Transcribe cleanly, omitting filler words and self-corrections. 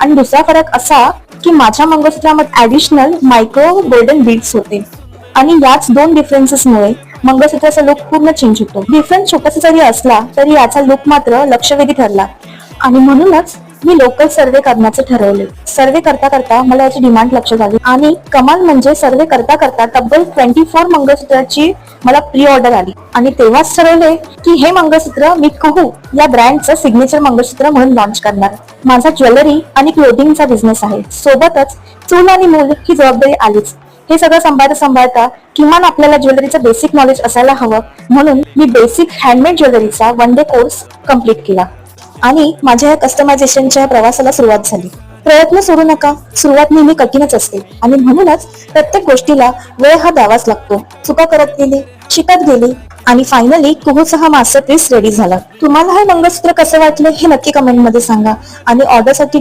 आणि दुसरा फरक असा की माझ्या मंगळसूत्रामध्ये ऍडिशनल मायक्रो गोल्डन बीड्स होते आणि याच दोन डिफरन्सेसमुळे मंगळसूत्राचा लुक पूर्ण चेंज होतो. डिफरन्स छोटासा जरी असला तरी याचा लुक मात्र लक्षवेधी ठरला आणि म्हणूनच मी लोकल सर्वे करण्याचे ठरवले. सर्वे करता करता मला याची डिमांड लक्षात आली आणि कमाल म्हणजे सर्वे करता करता तब्बल 24 मंगळसूत्राची मला प्री ऑर्डर आली आणि तेव्हाच ठरवले की हे मंगळसूत्र मी कुहू या ब्रँडचं सिग्नेचर मंगळसूत्र म्हणून लॉन्च करणार. माझा ज्वेलरी आणि क्लोथिंगचा बिझनेस आहे, सोबतच चूल आणि मूल ही जबाबदारी आलीच. हे सगळं सांभाळता किमान आपल्याला ज्वेलरीचं बेसिक नॉलेज असायला हवं, म्हणून मी बेसिक हँडमेड ज्वेलरीचा 1 डे कोर्स कम्प्लीट केला आणि माझ्या या कस्टमायझेशनच्या प्रवासाला सुरुवात झाली. प्रयत्न सोडू नका, सुरुवात नेहमी कठीणच असते आणि म्हणूनच प्रत्येक गोष्टीला वेळ हा द्यावाच लागतो. चुका करत गेली, शिकत गेली आणि फायनली कुहूचा हा मास्टरपीस रेडी झाला. तुम्हाला हे मंगळसूत्र कसं वाटलं हे नक्की कमेंट मध्ये सांगा आणि ऑर्डरसाठी